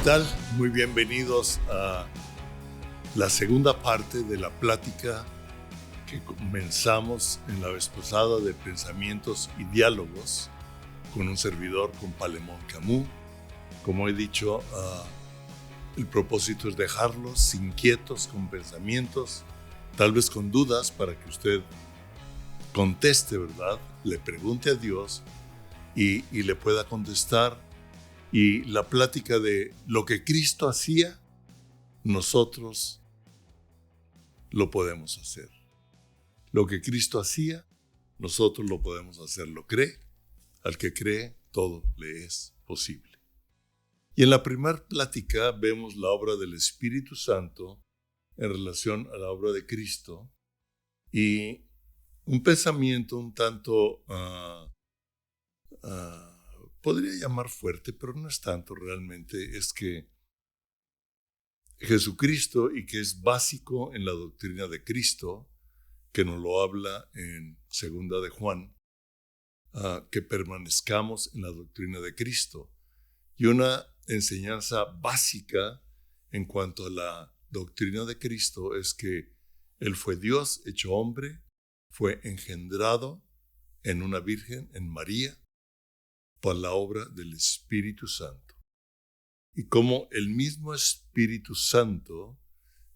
tal? Muy bienvenidos a la segunda parte de la plática que comenzamos en la vez pasada de pensamientos y diálogos con un servidor, con Palemón Camus. Como he dicho, el propósito es dejarlos inquietos con pensamientos, tal vez con dudas, para que usted conteste, ¿verdad? Le pregunte a Dios y le pueda contestar. Y la plática de lo que Cristo hacía, nosotros lo podemos hacer. Lo que Cristo hacía, nosotros lo podemos hacer. ¿Lo cree? Al que cree, todo le es posible. Y en la primera plática vemos la obra del Espíritu Santo en relación a la obra de Cristo y un pensamiento un tanto podría llamar fuerte, pero no es tanto realmente, es que Jesucristo, y que es básico en la doctrina de Cristo, que nos lo habla en 2 de Juan, que permanezcamos en la doctrina de Cristo. Y una enseñanza básica en cuanto a la doctrina de Cristo es que Él fue Dios hecho hombre, fue engendrado en una virgen, en María, por la obra del Espíritu Santo. Y como el mismo Espíritu Santo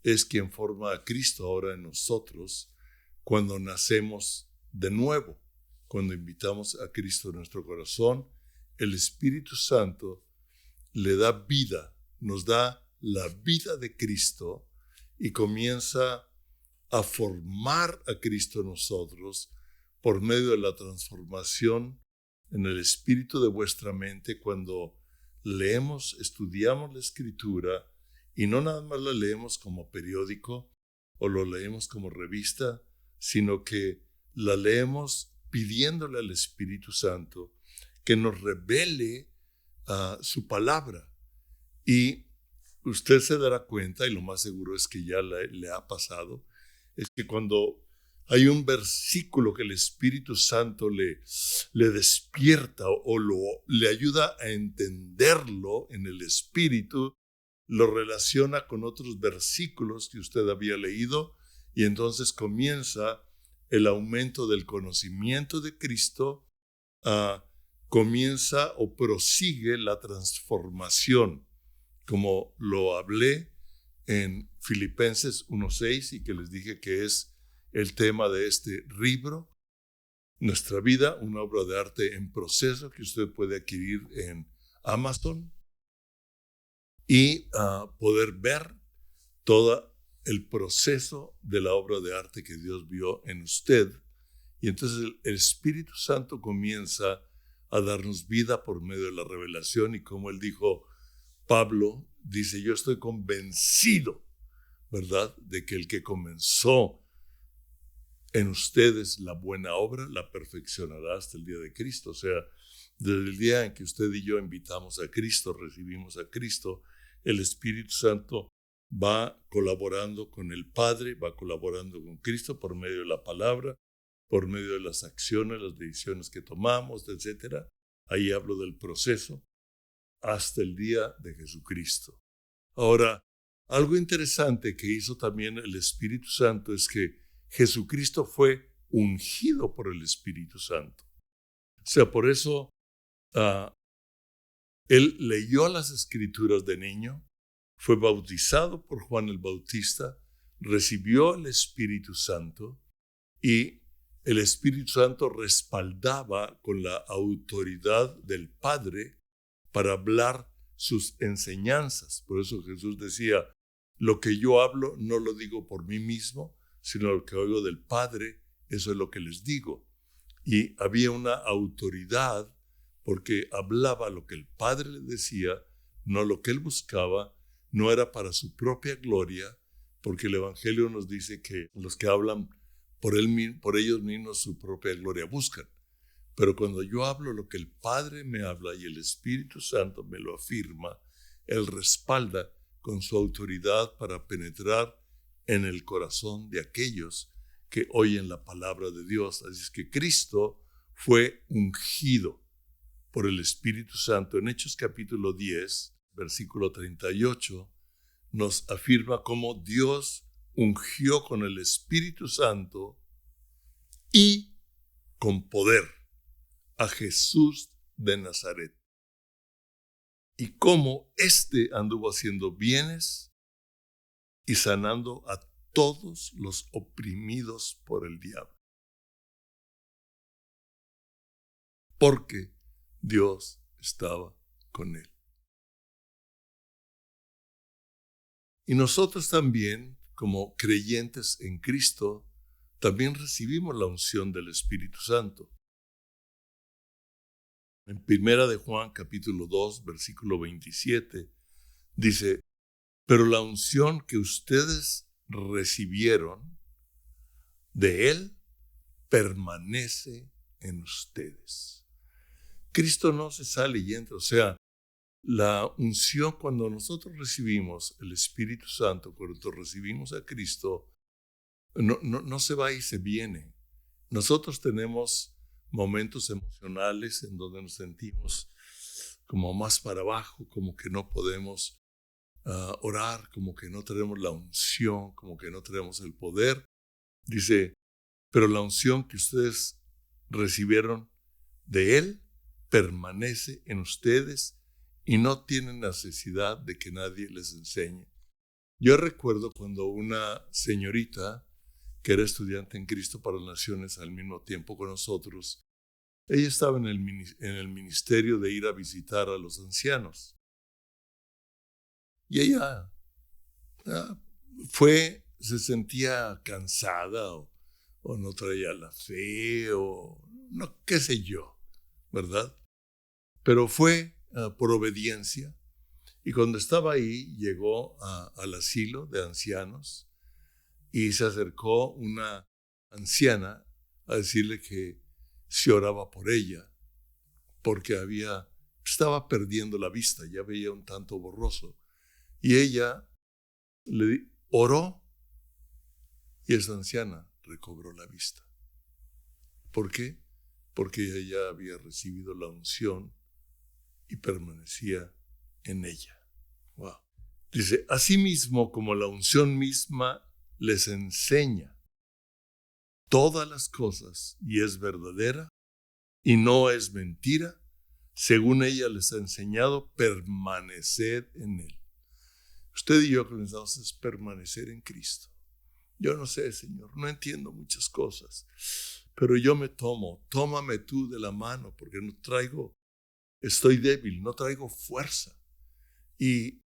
es quien forma a Cristo ahora en nosotros cuando nacemos de nuevo, cuando invitamos a Cristo en nuestro corazón, el Espíritu Santo le da vida, nos da la vida de Cristo y comienza a formar a Cristo en nosotros por medio de la transformación en el espíritu de vuestra mente cuando leemos, estudiamos la Escritura y no nada más la leemos como periódico o lo leemos como revista, sino que la leemos pidiéndole al Espíritu Santo que nos revele su palabra. Y usted se dará cuenta, y lo más seguro es que ya le ha pasado, es que cuando hay un versículo que el Espíritu Santo le despierta o le ayuda a entenderlo en el Espíritu, lo relaciona con otros versículos que usted había leído y entonces comienza el aumento del conocimiento de Cristo, comienza o prosigue la transformación, como lo hablé en Filipenses 1:6 y que les dije que es el tema de este libro, Nuestra Vida, una obra de arte en proceso que usted puede adquirir en Amazon y poder ver todo el proceso de la obra de arte que Dios vio en usted. Y entonces el Espíritu Santo comienza a darnos vida por medio de la revelación y como él dijo, Pablo dice, yo estoy convencido, ¿verdad?, de que el que comenzó en ustedes la buena obra la perfeccionará hasta el día de Cristo. O sea, desde el día en que usted y yo invitamos a Cristo, recibimos a Cristo, el Espíritu Santo va colaborando con el Padre, va colaborando con Cristo por medio de la palabra, por medio de las acciones, las decisiones que tomamos, etc. Ahí hablo del proceso hasta el día de Jesucristo. Ahora, algo interesante que hizo también el Espíritu Santo es que Jesucristo fue ungido por el Espíritu Santo. O sea, por eso él leyó las Escrituras de niño, fue bautizado por Juan el Bautista, recibió el Espíritu Santo y el Espíritu Santo respaldaba con la autoridad del Padre para hablar sus enseñanzas. Por eso Jesús decía, lo que yo hablo no lo digo por mí mismo, sino lo que oigo del Padre, eso es lo que les digo. Y había una autoridad porque hablaba lo que el Padre le decía, no lo que él buscaba, no era para su propia gloria, porque el Evangelio nos dice que los que hablan por ellos mismos su propia gloria buscan. Pero cuando yo hablo lo que el Padre me habla y el Espíritu Santo me lo afirma, él respalda con su autoridad para penetrar en el corazón de aquellos que oyen la palabra de Dios. Así es que Cristo fue ungido por el Espíritu Santo. En Hechos capítulo 10 versículo 38, nos afirma cómo Dios ungió con el Espíritu Santo y con poder a Jesús de Nazaret, y cómo éste anduvo haciendo bienes y sanando a todos los oprimidos por el diablo, porque Dios estaba con él. Y nosotros también, como creyentes en Cristo, también recibimos la unción del Espíritu Santo. En 1 de Juan, capítulo 2, versículo 27, dice: pero la unción que ustedes recibieron de Él permanece en ustedes. Cristo no se sale y entra, o sea, la unción, cuando nosotros recibimos el Espíritu Santo, cuando recibimos a Cristo, no se va y se viene. Nosotros tenemos momentos emocionales en donde nos sentimos como más para abajo, como que no podemos orar, como que no tenemos la unción, como que no tenemos el poder. Dice: pero la unción que ustedes recibieron de Él permanece en ustedes y no tienen necesidad de que nadie les enseñe. Yo recuerdo cuando una señorita que era estudiante en Cristo para las Naciones al mismo tiempo con nosotros, ella estaba en el ministerio de ir a visitar a los ancianos. Y ella se sentía cansada o no traía la fe o no, qué sé yo, ¿verdad? Pero fue por obediencia, y cuando estaba ahí llegó al asilo de ancianos y se acercó una anciana a decirle que se oraba por ella porque estaba perdiendo la vista, ya veía un tanto borroso, y ella oró y esa anciana recobró la vista. ¿Por qué? Porque ella ya había recibido la unción y permanecía en ella. Wow. Dice: asimismo como la unción misma les enseña todas las cosas y es verdadera y no es mentira, según ella les ha enseñado, permanecer en él. Usted y yo lo que necesitamos es permanecer en Cristo. Yo no sé, Señor, no entiendo muchas cosas, pero yo tómame tú de la mano, porque estoy débil, no traigo fuerza. Y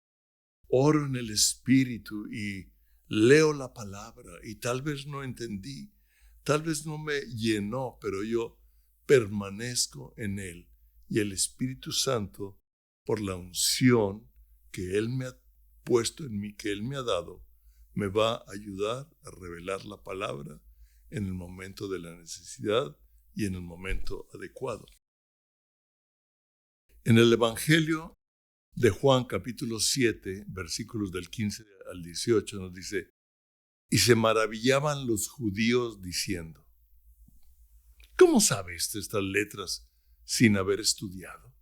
oro en el Espíritu y leo la palabra y tal vez no entendí, tal vez no me llenó, pero yo permanezco en Él. Y el Espíritu Santo, por la unción que Él me ha puesto en mí, que Él me ha dado, me va a ayudar a revelar la palabra en el momento de la necesidad y en el momento adecuado. En el Evangelio de Juan, capítulo 7, versículos del 15 al 18, nos dice: y se maravillaban los judíos diciendo: ¿cómo sabe estas letras sin haber estudiado?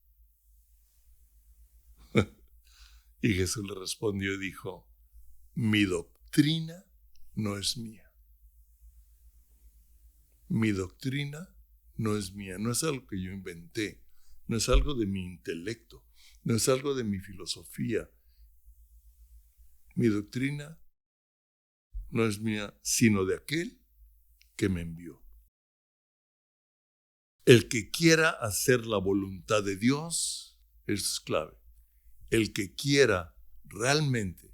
Y Jesús le respondió y dijo: mi doctrina no es mía. Mi doctrina no es mía, no es algo que yo inventé, no es algo de mi intelecto, no es algo de mi filosofía. Mi doctrina no es mía, sino de aquel que me envió. El que quiera hacer la voluntad de Dios, esto es clave, el que quiera realmente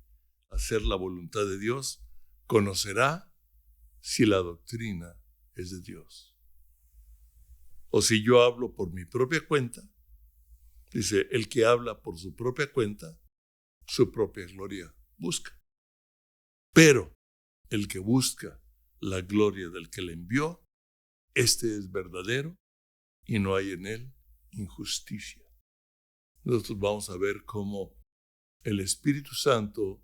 hacer la voluntad de Dios, conocerá si la doctrina es de Dios. O si yo hablo por mi propia cuenta, dice: el que habla por su propia cuenta, su propia gloria busca. Pero el que busca la gloria del que le envió, este es verdadero y no hay en él injusticia. Nosotros vamos a ver cómo el Espíritu Santo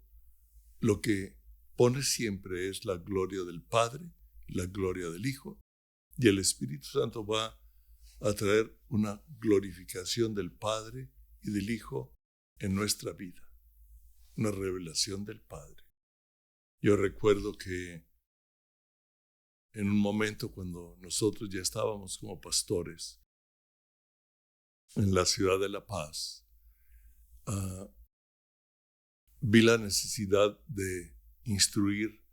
lo que pone siempre es la gloria del Padre, la gloria del Hijo, y el Espíritu Santo va a traer una glorificación del Padre y del Hijo en nuestra vida, una revelación del Padre. Yo recuerdo que en un momento cuando nosotros ya estábamos como pastores en la ciudad de La Paz, vi la necesidad de instruir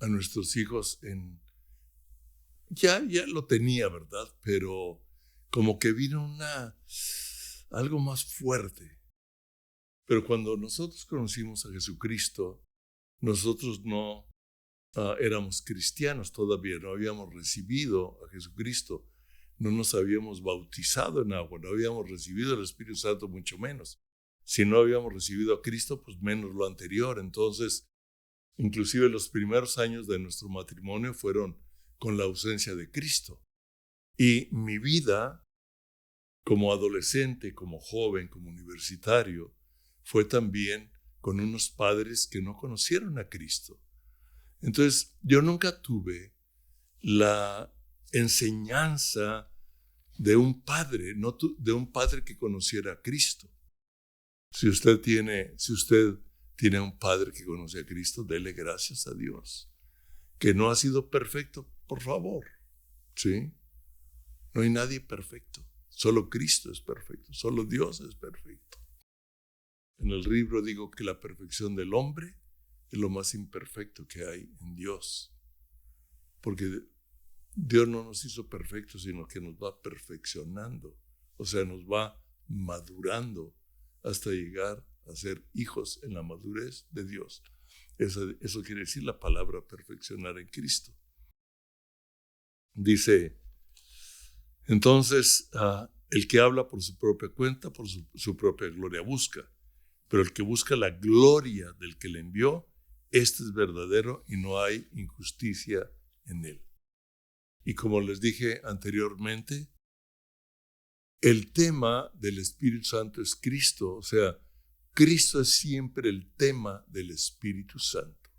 a nuestros hijos en... Ya lo tenía, ¿verdad? Pero como que vino algo más fuerte. Pero cuando nosotros conocimos a Jesucristo, nosotros no éramos cristianos todavía, no habíamos recibido a Jesucristo, no nos habíamos bautizado en agua, no habíamos recibido el Espíritu Santo, mucho menos. Si no habíamos recibido a Cristo, pues menos lo anterior. Entonces, inclusive los primeros años de nuestro matrimonio fueron con la ausencia de Cristo. Y mi vida, como adolescente, como joven, como universitario, fue también con unos padres que no conocieron a Cristo. Entonces, yo nunca tuve la enseñanza de un padre, de un padre que conociera a Cristo. Si usted tiene un padre que conoce a Cristo, dele gracias a Dios. Que no ha sido perfecto, por favor, ¿sí? No hay nadie perfecto. Solo Cristo es perfecto. Solo Dios es perfecto. En el libro digo que la perfección del hombre es lo más imperfecto que hay en Dios. Porque Dios no nos hizo perfectos, sino que nos va perfeccionando. O sea, nos va madurando hasta llegar a ser hijos en la madurez de Dios. Eso quiere decir la palabra perfeccionar en Cristo. Dice, entonces, el que habla por su propia cuenta, por su propia gloria busca. Pero el que busca la gloria del que le envió, este es verdadero y no hay injusticia en él. Y como les dije anteriormente, el tema del Espíritu Santo es Cristo. O sea, Cristo es siempre el tema del Espíritu Santo.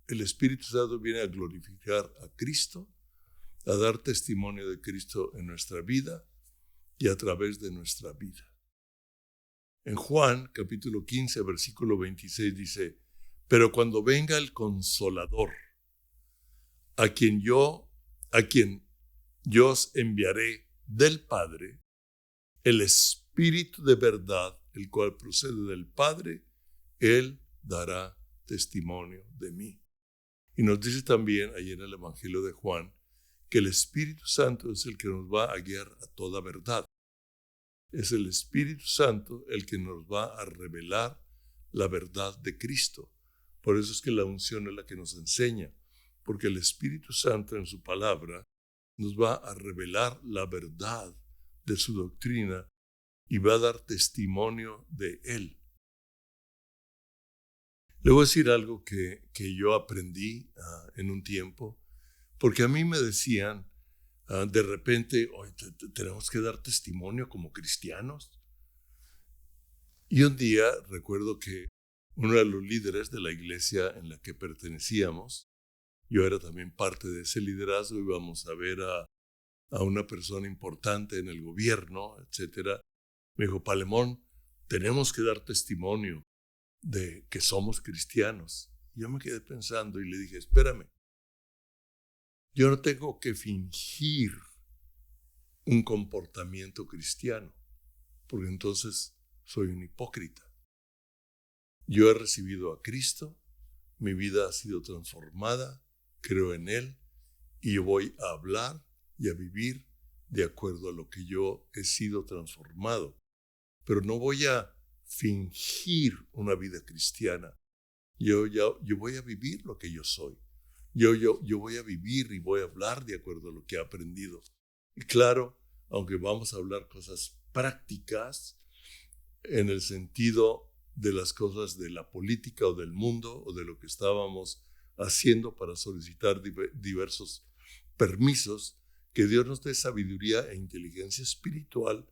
El Espíritu Santo viene a glorificar a Cristo, a dar testimonio de Cristo en nuestra vida y a través de nuestra vida. En Juan, capítulo 15, versículo 26 dice, pero cuando venga el Consolador, a quien yo os enviaré del Padre, el Espíritu de verdad, el cual procede del Padre, Él dará testimonio de mí. Y nos dice también ahí en el Evangelio de Juan que el Espíritu Santo es el que nos va a guiar a toda verdad. Es el Espíritu Santo el que nos va a revelar la verdad de Cristo. Por eso es que la unción es la que nos enseña, porque el Espíritu Santo en su palabra nos va a revelar la verdad de su doctrina y va a dar testimonio de Él. Le voy a decir algo que yo aprendí en un tiempo, porque a mí me decían, de repente, hoy tenemos que dar testimonio como cristianos. Y un día recuerdo que uno de los líderes de la iglesia en la que pertenecíamos, yo era también parte de ese liderazgo, íbamos a ver a una persona importante en el gobierno, etc. Me dijo, Palemón, tenemos que dar testimonio de que somos cristianos. Y yo me quedé pensando y le dije, espérame, yo no tengo que fingir un comportamiento cristiano, porque entonces soy un hipócrita. Yo he recibido a Cristo, mi vida ha sido transformada, creo en Él, y yo voy a hablar y a vivir de acuerdo a lo que yo he sido transformado. Pero no voy a fingir una vida cristiana. Yo voy a vivir lo que yo soy. Yo voy a vivir y voy a hablar de acuerdo a lo que he aprendido. Y claro, aunque vamos a hablar cosas prácticas en el sentido de las cosas de la política o del mundo o de lo que estábamos haciendo para solicitar diversos permisos, que Dios nos dé sabiduría e inteligencia espiritual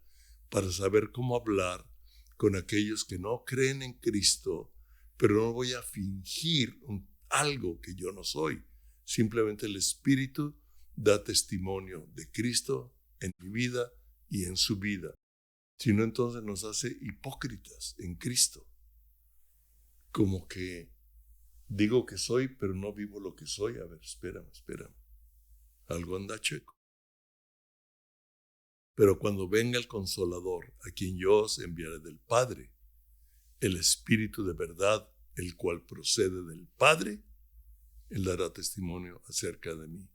para saber cómo hablar con aquellos que no creen en Cristo, pero no voy a fingir algo que yo no soy. Simplemente el Espíritu da testimonio de Cristo en mi vida y en su vida. Si no, entonces nos hace hipócritas en Cristo. como que digo que soy, pero no vivo lo que soy. A ver, espérame. Algo anda chueco. Pero cuando venga el Consolador, a quien yo os enviaré del Padre, el Espíritu de verdad, el cual procede del Padre, Él dará testimonio acerca de mí.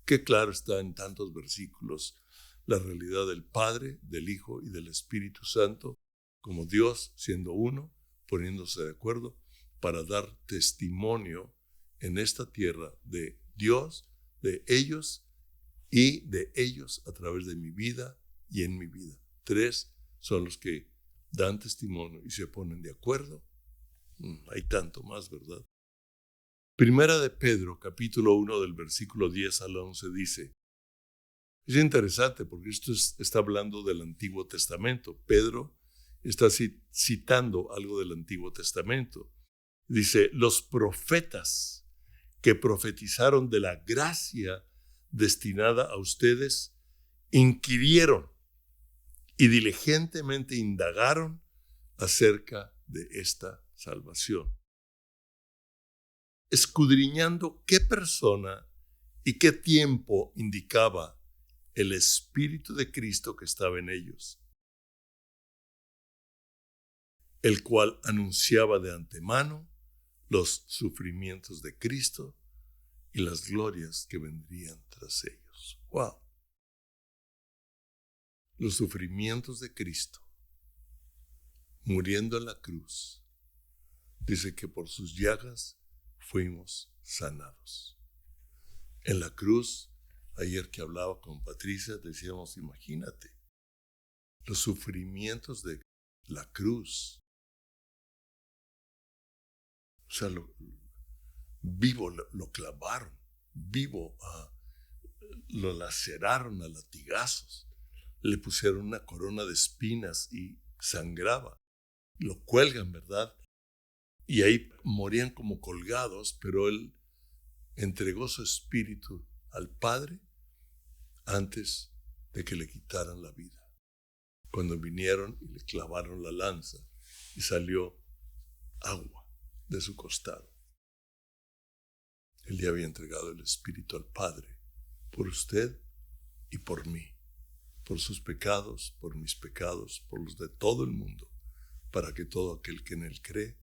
Qué claro está en tantos versículos la realidad del Padre, del Hijo y del Espíritu Santo, como Dios siendo uno, poniéndose de acuerdo para dar testimonio en esta tierra de Dios, de ellos y de ellos a través de mi vida y en mi vida. 3 son los que dan testimonio y se ponen de acuerdo. Hay tanto más, ¿verdad? Primera de Pedro, capítulo 1, del versículo 10 al 11 dice, es interesante porque esto está hablando del Antiguo Testamento. Pedro está citando algo del Antiguo Testamento. Dice, los profetas que profetizaron de la gracia destinada a ustedes, inquirieron y diligentemente indagaron acerca de esta salvación, escudriñando qué persona y qué tiempo indicaba el Espíritu de Cristo que estaba en ellos, el cual anunciaba de antemano los sufrimientos de Cristo y las glorias que vendrían tras ellos. ¡Wow! Los sufrimientos de Cristo, muriendo en la cruz, dice que por sus llagas fuimos sanados. En la cruz, ayer que hablaba con Patricia, decíamos, imagínate, los sufrimientos de la cruz. O sea, vivo lo clavaron, vivo lo laceraron a latigazos, le pusieron una corona de espinas y sangraba, lo cuelgan, ¿verdad? Y ahí morían como colgados, pero él entregó su espíritu al Padre antes de que le quitaran la vida. Cuando vinieron y le clavaron la lanza y salió agua de su costado. Él ya había entregado el espíritu al Padre por usted y por mí, por sus pecados, por mis pecados, por los de todo el mundo, para que todo aquel que en él cree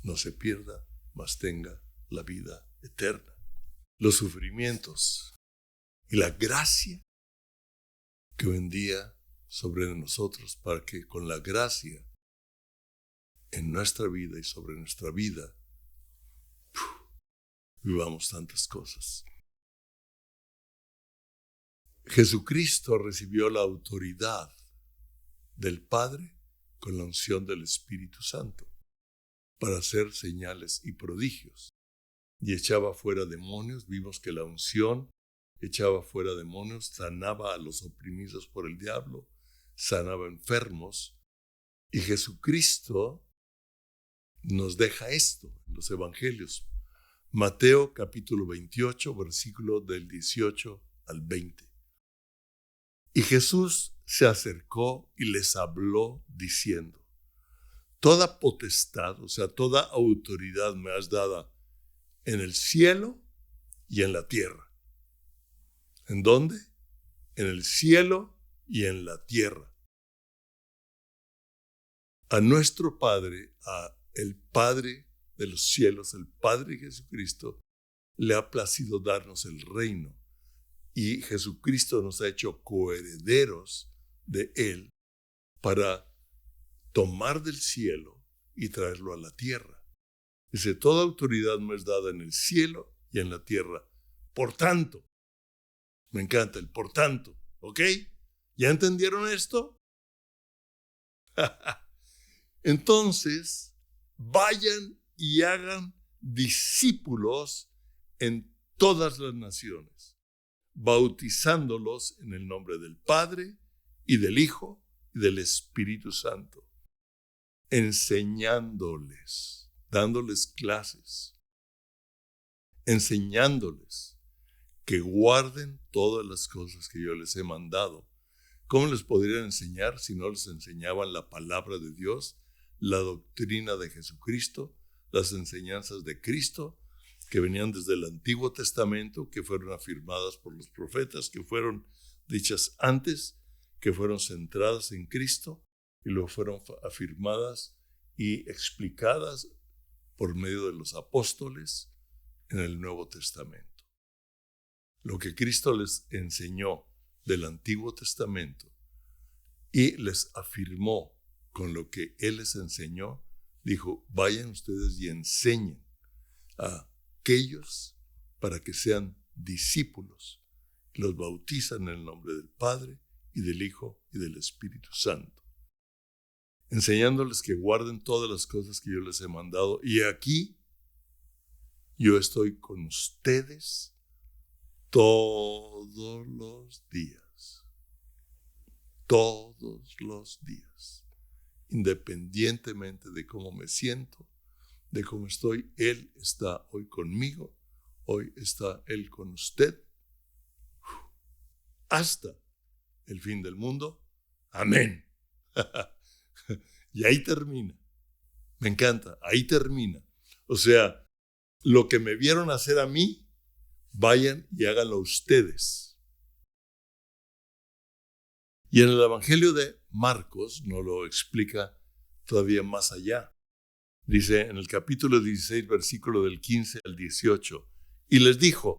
no se pierda, mas tenga la vida eterna. Los sufrimientos y la gracia que vendía sobre nosotros para que con la gracia en nuestra vida y sobre nuestra vida vivamos tantas cosas. Jesucristo recibió la autoridad del Padre con la unción del Espíritu Santo para hacer señales y prodigios. Y echaba fuera demonios. Vimos que la unción echaba fuera demonios, sanaba a los oprimidos por el diablo, sanaba enfermos. Y Jesucristo nos deja esto en los evangelios. Mateo capítulo 28, versículo del 18 al 20. Y Jesús se acercó y les habló diciendo, toda potestad, o sea, toda autoridad me has dada en el cielo y en la tierra. ¿En dónde? En el cielo y en la tierra. A nuestro Padre, a el Padre de los cielos, el Padre Jesucristo, le ha placido darnos el reino. Y Jesucristo nos ha hecho coherederos de Él para tomar del cielo y traerlo a la tierra. Dice, toda autoridad me es dada en el cielo y en la tierra. Por tanto, me encanta el por tanto, ¿ok? ¿Ya entendieron esto? Entonces, vayan y hagan discípulos en todas las naciones, bautizándolos en el nombre del Padre y del Hijo y del Espíritu Santo, enseñándoles, dándoles clases, enseñándoles que guarden todas las cosas que yo les he mandado. ¿Cómo les podrían enseñar si no les enseñaban la palabra de Dios, la doctrina de Jesucristo, las enseñanzas de Cristo que venían desde el Antiguo Testamento, que fueron afirmadas por los profetas, que fueron dichas antes, que fueron centradas en Cristo y luego fueron afirmadas y explicadas por medio de los apóstoles en el Nuevo Testamento. Lo que Cristo les enseñó del Antiguo Testamento y les afirmó con lo que Él les enseñó, dijo, vayan ustedes y enseñen a aquellos para que sean discípulos. Los bautizan en el nombre del Padre y del Hijo y del Espíritu Santo, enseñándoles que guarden todas las cosas que yo les he mandado. Y aquí yo estoy con ustedes todos los días. Todos los días. Independientemente de cómo me siento, de cómo estoy, Él está hoy conmigo. Hoy está Él con usted. Hasta el fin del mundo. Amén. Y ahí termina. Me encanta. Ahí termina. O sea, lo que me vieron hacer a mí, vayan y háganlo ustedes. Y en el Evangelio de Marcos nos lo explica todavía más allá. Dice en el capítulo 16, versículo del 15 al 18, y les dijo,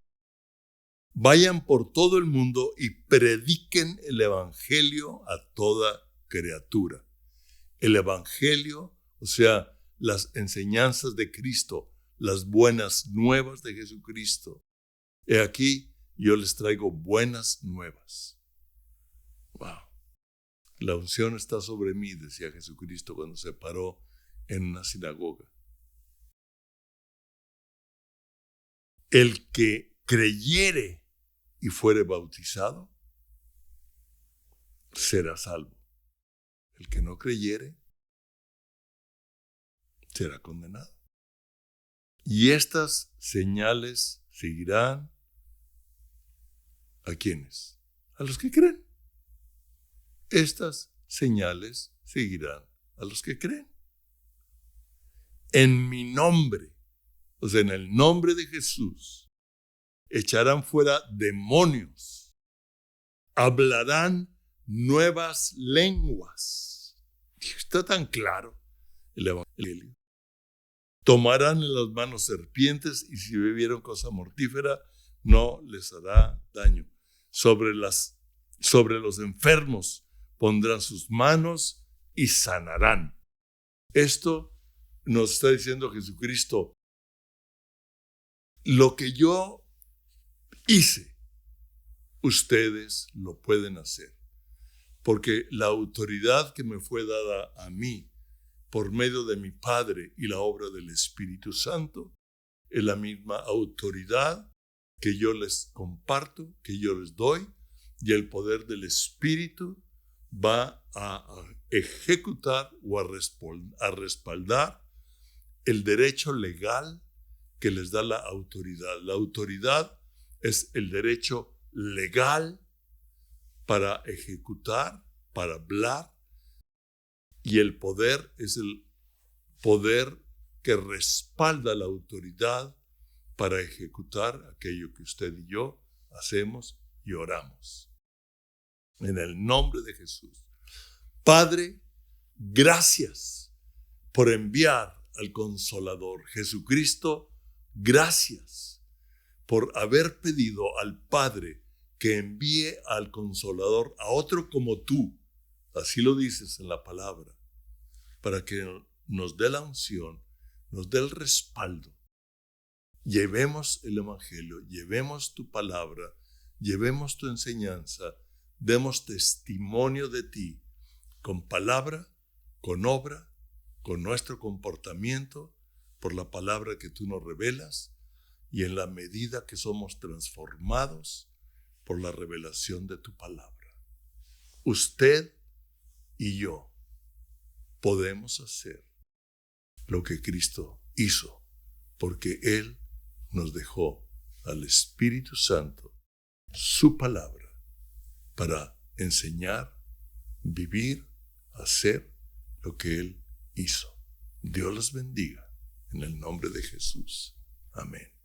vayan por todo el mundo y prediquen el Evangelio a toda criatura. El Evangelio, o sea, las enseñanzas de Cristo, las buenas nuevas de Jesucristo. He aquí, yo les traigo buenas nuevas. Wow. La unción está sobre mí, decía Jesucristo cuando se paró en una sinagoga. El que creyere y fuere bautizado, será salvo. El que no creyere, será condenado. Y estas señales seguirán ¿a quiénes? A los que creen. Estas señales seguirán a los que creen. En mi nombre, o sea, en el nombre de Jesús, echarán fuera demonios, hablarán nuevas lenguas. Está tan claro el Evangelio. Tomarán en las manos serpientes y si bebieron cosa mortífera, no les hará daño. Sobre los enfermos pondrán sus manos y sanarán. Esto nos está diciendo Jesucristo. Lo que yo hice, ustedes lo pueden hacer. Porque la autoridad que me fue dada a mí por medio de mi Padre y la obra del Espíritu Santo es la misma autoridad que yo les comparto, que yo les doy, y el poder del Espíritu va a ejecutar o a respaldar el derecho legal que les da la autoridad. La autoridad es el derecho legal para ejecutar, para hablar, y el poder es el poder que respalda la autoridad para ejecutar aquello que usted y yo hacemos y oramos. En el nombre de Jesús. Padre, gracias por enviar al Consolador. Jesucristo, gracias por haber pedido al Padre que envíe al Consolador a otro como tú. Así lo dices en la palabra. Para que nos dé la unción, nos dé el respaldo. Llevemos el Evangelio, llevemos tu palabra, llevemos tu enseñanza, demos testimonio de ti con palabra, con obra, con nuestro comportamiento, por la palabra que tú nos revelas y en la medida que somos transformados por la revelación de tu palabra. Usted y yo podemos hacer lo que Cristo hizo, porque Él nos dejó al Espíritu Santo, su palabra, para enseñar, vivir, hacer lo que Él hizo. Dios los bendiga. En el nombre de Jesús. Amén.